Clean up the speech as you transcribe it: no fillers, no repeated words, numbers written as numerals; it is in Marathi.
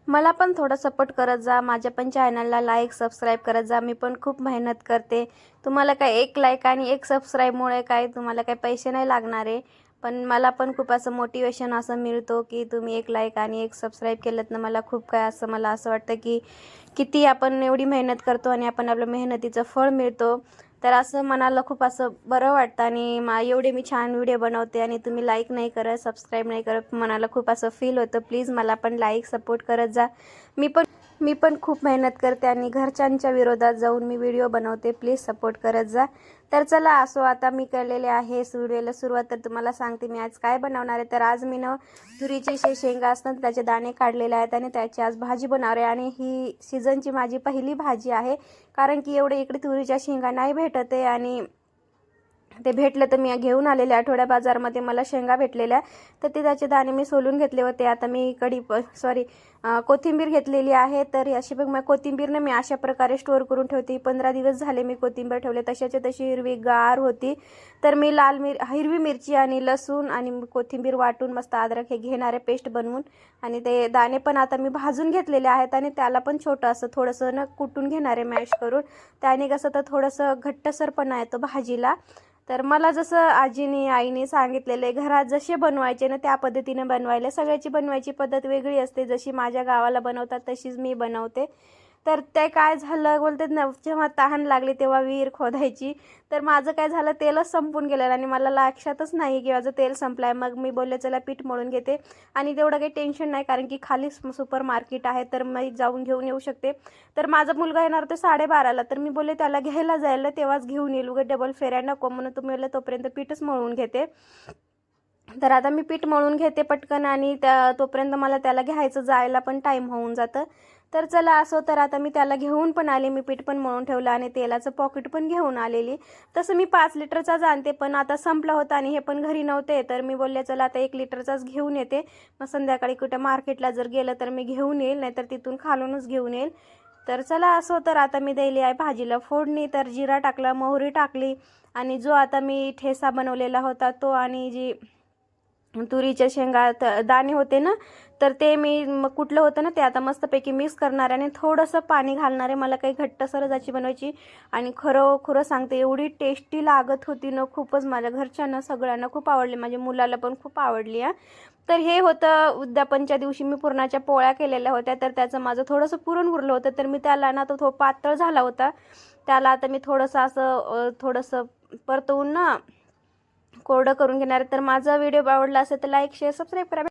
मला पण थोडं सपोर्ट करत जा, माझ्या पण चॅनलला लाईक सबस्क्राईब करत जा। मी पण खूप मेहनत करते। तुम्हाला काय एक लाईक आणि एक सबस्क्राईबमुळे काय तुम्हाला काय पैसे नाही लागणार आहे, पण मला पण खूप असं मोटिवेशन असं मिळतो की तुम्ही एक लाईक आणि एक सबस्क्राईब केलंत ना, मला असं वाटतं की किती आपण एवढी मेहनत करतो आणि आपण आपल्या मेहनतीचं फळ मिळतो। तर असं मनाला खूप असं बरं वाटतं आणि एवढे मी छान व्हिडिओ बनवते आणि तुम्ही लाईक नाही करत, सबस्क्राईब नाही करत, मनाला खूप असं फील होतं। प्लीज मला पण लाईक सपोर्ट करत जा। मी पण खूप मेहनत करते आणि घरच्यांच्या विरोधात जाऊन मी व्हिडिओ बनवते। प्लीज सपोर्ट करत जा। तर चला असो, आता मी केलेले आहे व्हिडिओला सुरुवात। तर तुम्हाला सांगते मी आज काय बनवणार आहे। तर आज मी तुरीची शेंगा असतात त्याचे दाणे काढलेले आहेत आणि त्याची आज भाजी बनवणार आहे आणि ही सीझनची माझी पहिली भाजी आहे, कारण की एवढे इकडे तुरीच्या शेंगा नाही भेटत आहे आणि ते भेटलं तर मी घेऊन आलेले आठवड्या बाजारमध्ये मला शेंगा भेटलेल्या, तर ते त्याचे दाणे मी सोलून घेतले होते। आता मी कोथिंबीर घेतलेली आहे। तर अशी बघ मी कोथिंबीरने मी अशा प्रकारे स्टोअर करून ठेवते। 15 दिवस झाले मी कोथिंबीर ठेवले, तशाची तशी हिरवीगार होती। तर मी हिरवी मिरची आणि लसूण आणि कोथिंबीर वाटून मस्त अद्रक हे घेणारे पेस्ट बनवून आणि ते दाणे पण आता मी भाजून घेतलेले आहेत आणि त्याला पण छोटं असं थोडंसं न कुटून घेणारे मॅश करून, त्याने कसं तर थोडंसं घट्टसरपणा येतो भाजीला। तर मला जसं आजीने आईने सांगितलेले घरात जसे बनवायचे ना त्या पद्धतीने बनवायला, सगळ्याची बनवायची पद्धत वेगळी असते। जशी माझ्या गावाला बनवतात तशीच मी बनवते। तर ते काय झालं बोलते ना, जेव्हा तहान लागली तेव्हा विहीर खोदायची। तर माझं काय झालं, तेलच संपून गेलं आणि मला लक्षातच नाही की माझं तेल संपलंय। मग मी बोलले चला पीठ मळून घेते आणि तेवढं काही टेन्शन नाही, कारण की खाली सुपर मार्केट आहे तर मी जाऊन घेऊन येऊ शकते। तर माझा मुलगा येणार होता 12:30ला, तर मी बोलले त्याला घ्यायला जायला तेव्हाच घेऊन येईल, उगाच डबल फेऱ्या नको म्हणून तुम्ही बोलले तोपर्यंत पीठच मळून घेते। तर आता मी पीठ मळून घेते पटकन आणि तोपर्यंत मला त्याला घ्यायचं जायला पण टाईम होऊन जातं। तर चला असो, तर आता मी त्याला घेऊन पण आले, मी पीठ पण मळून ठेवलं आणि तेलाचं पॉकेट पण घेऊन आलेली। तसं मी 5 लिटरचाच आणते, पण आता संपला होता आणि हे पण घरी नव्हते, तर मी बोलले चला आता 1 लिटरचाच घेऊन येते। मग संध्याकाळी कुठं मार्केटला जर गेलं तर मी घेऊन येईल, नाहीतर तिथून खालूनच घेऊन येईल। तर चला असो, तर आता मी दिली आहे भाजीला फोडणी। तर जिरा टाकला, मोहरी टाकली आणि जो आता मी ठेसा बनवलेला होता तो आणि जी तुरीच्या शेंगा दाणे होते ना, तर ते मी कुठलं होतं ना ते आता मस्तपैकी मिक्स करणार आणि थोडंसं पाणी घालणार आहे। मला काही घट्टसर जाची बनवायची आणि खरं सांगते एवढी टेस्टी लागत होती ना, खूपच माझ्या घरच्यांना सगळ्यांना खूप आवडली, माझ्या मुलाला पण खूप आवडली आहे। तर हे होतं उद्यापनच्या दिवशी मी पुरणाच्या पोळ्या केलेल्या होत्या, तर त्याचं माझं थोडंसं पुरण उरलं होतं, तर मी त्याला ना तो पातळ झाला होता, त्याला आता मी थोडंसं परतवून ना कोरडं करून घेणार। तर माझा व्हिडिओ आवडला असेल तर लाईक शेअर सबस्क्राईब करा।